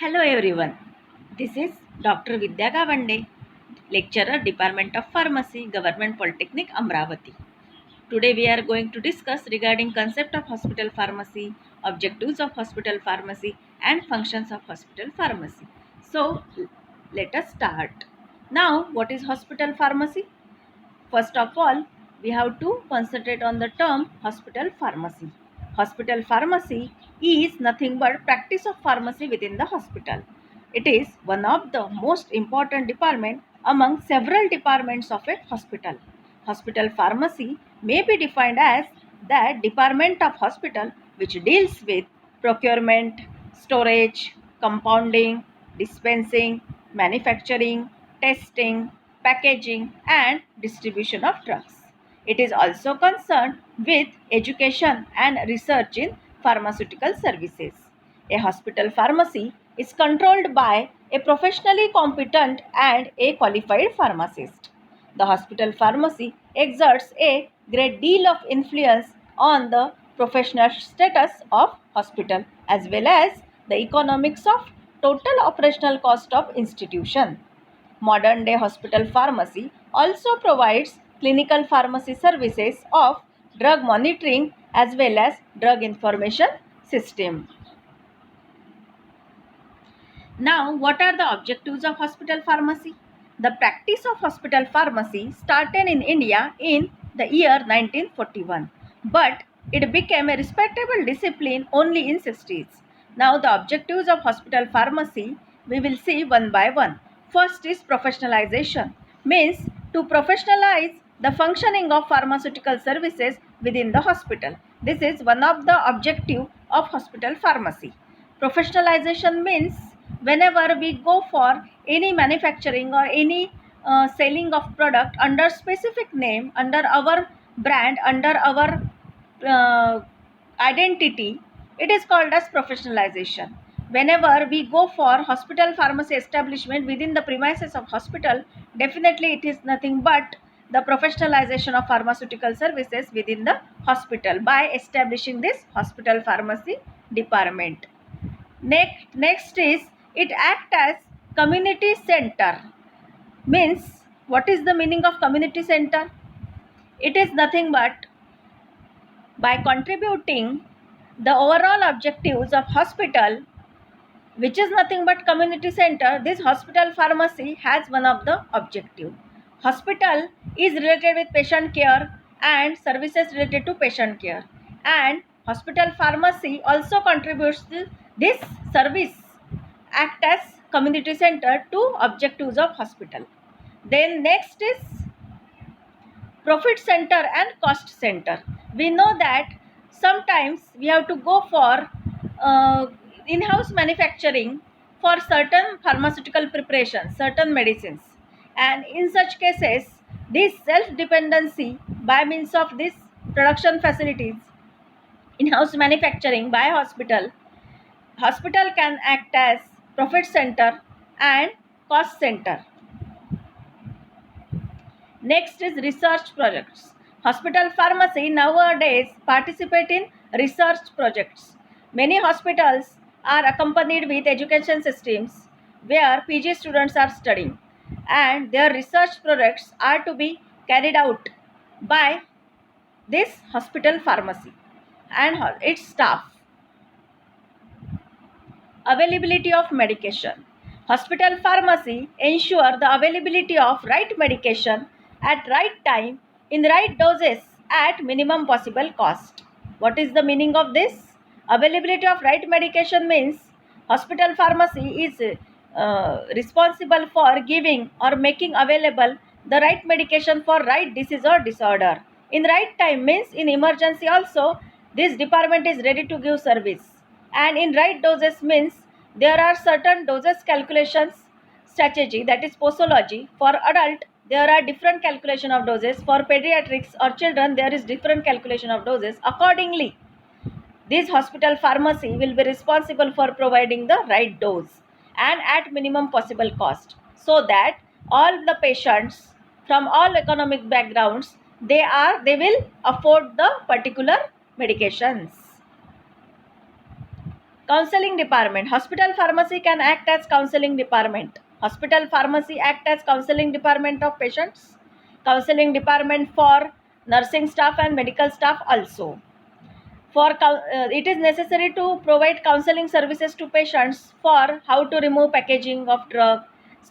Hello everyone. This is Dr. Vidya Gavande, lecturer, Department of Pharmacy, Government Polytechnic, Amravati. Today we are going to discuss regarding concept of hospital pharmacy, objectives of hospital pharmacy and functions of hospital pharmacy. So let us start. Now what is hospital pharmacy? First of all, we have to concentrate on the term hospital pharmacy. Hospital pharmacy is nothing but practice of pharmacy within the hospital. It is one of the most important department among several departments of a hospital. Hospital pharmacy may be defined as that department of hospital which deals with procurement, storage, compounding, dispensing, manufacturing, testing, packaging and distribution of drugs. It is also concerned with education and research in pharmaceutical services. A hospital pharmacy is controlled by a professionally competent and a qualified pharmacist. The hospital pharmacy exerts a great deal of influence on the professional status of hospital as well as the economics of total operational cost of institution. Modern day hospital pharmacy also provides clinical pharmacy services of drug monitoring as well as drug information system. Now, what are the objectives of hospital pharmacy? The practice of hospital pharmacy started in India in the year 1941, but it became a respectable discipline only in 60s. Now, the objectives of hospital pharmacy we will see one by one. First is professionalization, means to professionalize the functioning of pharmaceutical services within the hospital. This is one of the objective of hospital pharmacy. Professionalization means whenever we go for any manufacturing or any selling of product under specific name, under our brand, under our identity, it is called as professionalization. Whenever we go for hospital pharmacy establishment within the premises of hospital, definitely it is nothing but the professionalization of pharmaceutical services within the hospital by establishing this hospital pharmacy department. Next is it act as community center. Means what is the meaning of community center? It is nothing but by contributing the overall objectives of hospital, which is nothing but community center. This hospital pharmacy has one of the objective. Hospital is related with patient care and services related to patient care, and hospital pharmacy also contributes to this service act as community center to objectives of hospital. Then next is profit center and cost center. We know that sometimes we have to go for in-house manufacturing for certain pharmaceutical preparations, certain medicines, and in such cases this self-dependency by means of this production facilities, in-house manufacturing by hospital can act as profit center and cost center. Next is research projects. Hospital pharmacy nowadays participate in research projects. Many hospitals are accompanied with education systems where PG students are studying, and their research projects are to be carried out by this hospital pharmacy and its staff. Availability of medication. Hospital pharmacy ensure the availability of right medication at right time in right doses at minimum possible cost. What is the meaning of this? Availability of right medication means hospital pharmacy is responsible for giving or making available the right medication for right disease or disorder. In right time means in emergency also this department is ready to give service, and in right doses means there are certain doses calculations strategy, that is posology. For adult there are different calculation of doses, for pediatrics or children there is different calculation of doses. Accordingly this hospital pharmacy will be responsible for providing the right dose and at minimum possible cost, so that all the patients from all economic backgrounds they will afford the particular medications. Counseling department. Hospital pharmacy can act as counseling department. Hospital pharmacy act as counseling department of patients. Counseling department for nursing staff and medical staff also. It is necessary to provide counseling services to patients for how to remove packaging of drug,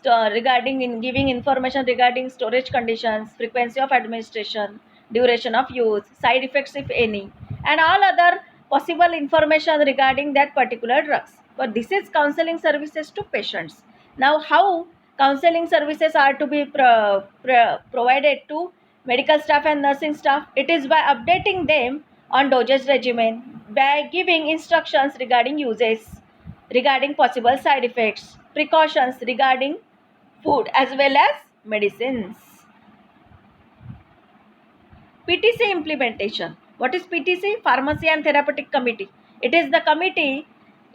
regarding in giving information regarding storage conditions, frequency of administration, duration of use, side effects if any, and all other possible information regarding that particular drugs. But this is counseling services to patients. Now, how counseling services are to be provided to medical staff and nursing staff? It is by updating them on dosage regimen, by giving instructions regarding uses, regarding possible side effects, precautions regarding food as well as medicines. PTC implementation. What is PTC? Pharmacy and Therapeutic Committee. It is the committee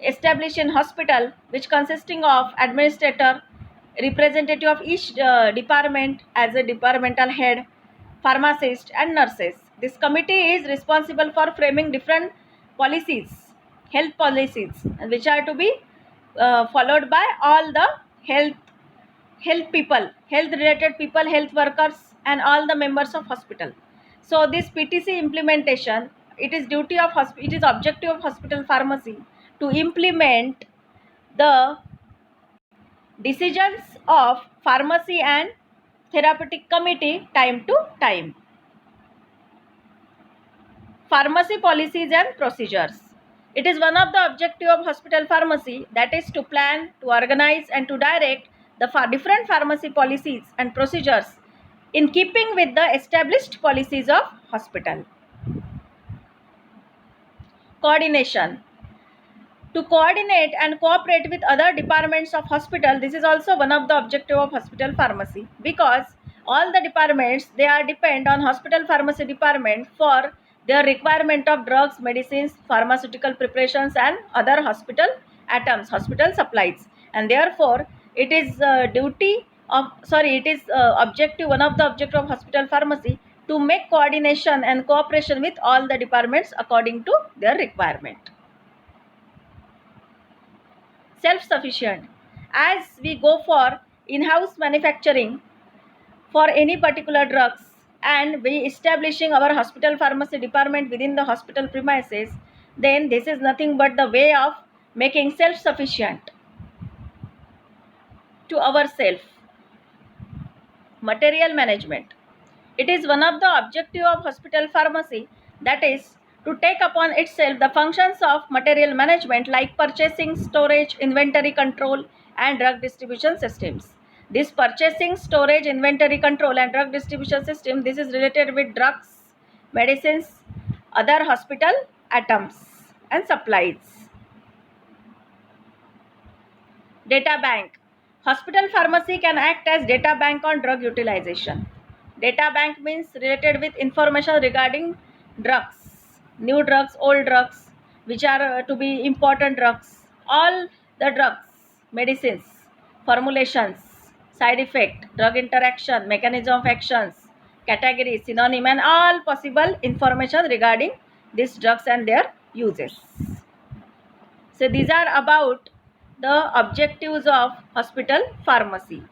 established in hospital which consisting of administrator, representative of each department as a departmental head, pharmacist and nurses. This committee is responsible for framing different policies, health policies, which are to be followed by all the health people, health related people, health workers and all the members of hospital. So this PTC implementation, it is objective of hospital pharmacy to implement the decisions of pharmacy and therapeutic committee time to time. Pharmacy policies and procedures. It is one of the objective of hospital pharmacy, that is to plan, to organize and to direct the different pharmacy policies and procedures in keeping with the established policies of hospital. Coordination. To coordinate and cooperate with other departments of hospital, this is also one of the objective of hospital pharmacy, because all the departments, they are depend on hospital pharmacy department for their requirement of drugs, medicines, pharmaceutical preparations and other hospital items, hospital supplies, and therefore it is objective, one of the objective of hospital pharmacy to make coordination and cooperation with all the departments according to their requirement. Self-sufficient. As we go for in-house manufacturing for any particular drugs and we establishing our hospital pharmacy department within the hospital premises, then this is nothing but the way of making self-sufficient to ourselves. Material management. It is one of the objective of hospital pharmacy, that is to take upon itself the functions of material management like purchasing, storage, inventory control and drug distribution systems. This purchasing, storage, inventory control and drug distribution system, this is related with drugs, medicines, other hospital items and supplies. Data bank. Hospital pharmacy can act as data bank on drug utilization. Data bank means related with information regarding drugs, new drugs, old drugs, which are to be important drugs, all the drugs, medicines, formulations, side effect, drug interaction, mechanism of actions, category, synonym and all possible information regarding these drugs and their uses. So these are about the objectives of hospital pharmacy.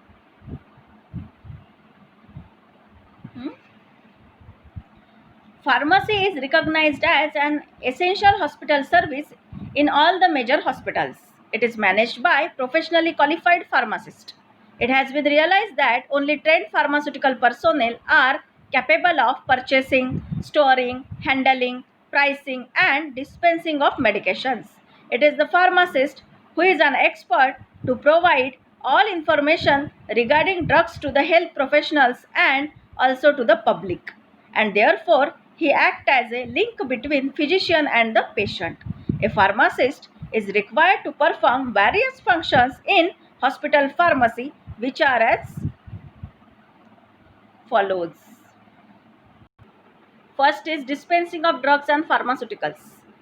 Pharmacy is recognized as an essential hospital service in all the major hospitals. It is managed by professionally qualified pharmacists. It has been realized that only trained pharmaceutical personnel are capable of purchasing, storing, handling, pricing and dispensing of medications. It is the pharmacist who is an expert to provide all information regarding drugs to the health professionals and also to the public, and therefore he acts as a link between physician and the patient. A pharmacist is required to perform various functions in hospital pharmacy, which are as follows. First is dispensing of drugs and pharmaceuticals.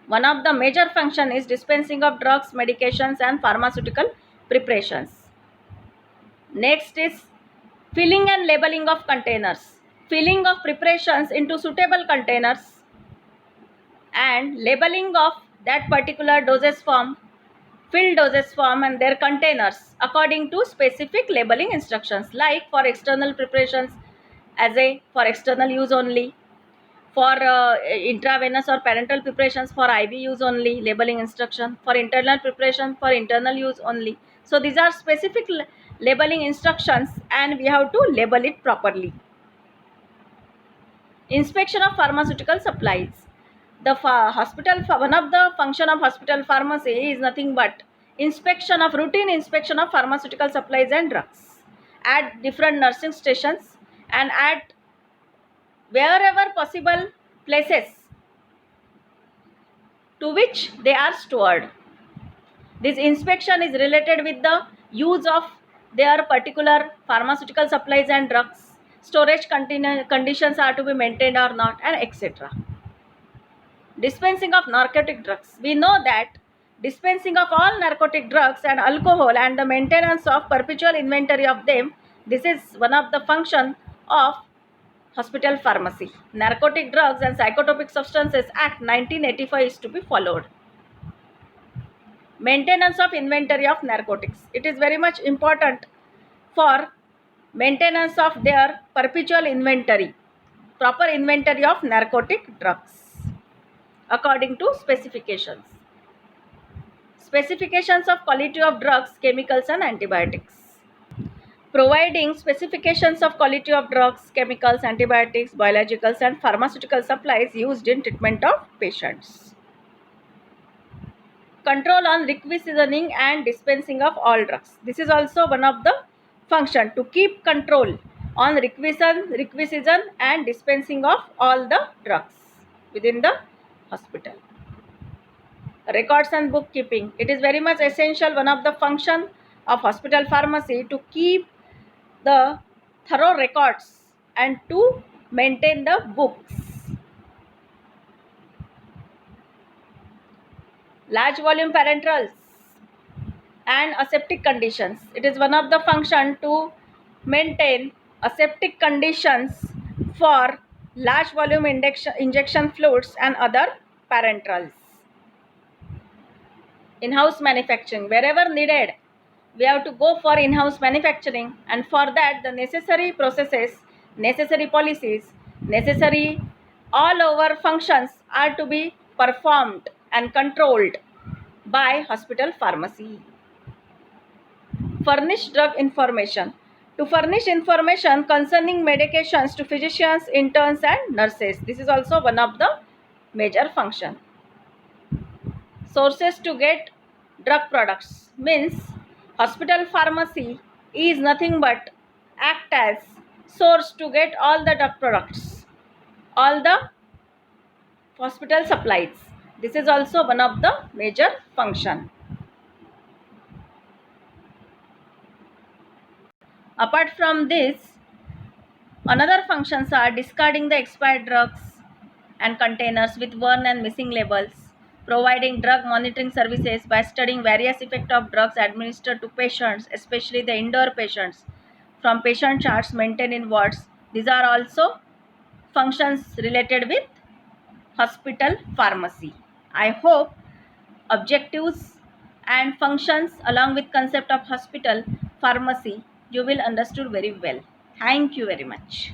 One of the major function is dispensing of drugs, medications and pharmaceutical preparations. Next is filling and labeling of containers. Filling of preparations into suitable containers and labeling of that particular dosage form filled dosage form and their containers according to specific labeling instructions, like for external preparations as a for external use only, for intravenous or parenteral preparations for IV use only, labeling instruction, for internal preparation for internal use only. So these are specific labeling instructions and we have to label it properly. Inspection of pharmaceutical supplies. The hospital, one of the function of hospital pharmacy is nothing but routine inspection of pharmaceutical supplies and drugs at different nursing stations and at wherever possible places to which they are stored. This inspection is related with the use of their particular pharmaceutical supplies and drugs, storage conditions are to be maintained or not, and etc. Dispensing of narcotic drugs. We know that dispensing of all narcotic drugs and alcohol and the maintenance of perpetual inventory of them, this is one of the function of hospital pharmacy. Narcotic Drugs and Psychotropic Substances Act 1985 is to be followed. Maintenance of inventory of narcotics. It is very much important for maintenance of their perpetual inventory, proper inventory of narcotic drugs according to specifications. Specifications of quality of drugs, chemicals and antibiotics. Providing specifications of quality of drugs, chemicals, antibiotics, biologicals and pharmaceutical supplies used in treatment of patients. Control on requisitioning and dispensing of all drugs. This is also one of the function to keep control on requisition and dispensing of all the drugs within the hospital. Records and bookkeeping. It is very much essential, one of the function of hospital pharmacy to keep the thorough records and to maintain the books. Large volume parenterals and aseptic conditions. It is one of the function to maintain aseptic conditions for large volume injection fluids and other parenterals. In-house manufacturing. Wherever needed, we have to go for in-house manufacturing, and for that the necessary processes, necessary policies, necessary all over functions are to be performed and controlled by hospital pharmacy. Furnish drug information. To furnish information concerning medications to physicians, interns and nurses. This is also one of the major function. Sources to get drug products. Means hospital pharmacy is nothing but act as source to get all the drug products, all the hospital supplies. This is also one of the major function. Apart from this, another functions are discarding the expired drugs and containers with worn and missing labels, providing drug monitoring services by studying various effects of drugs administered to patients, especially the indoor patients, from patient charts maintained in wards. These are also functions related with hospital pharmacy. I hope objectives and functions along with concept of hospital pharmacy you will understood very well. Thank you very much.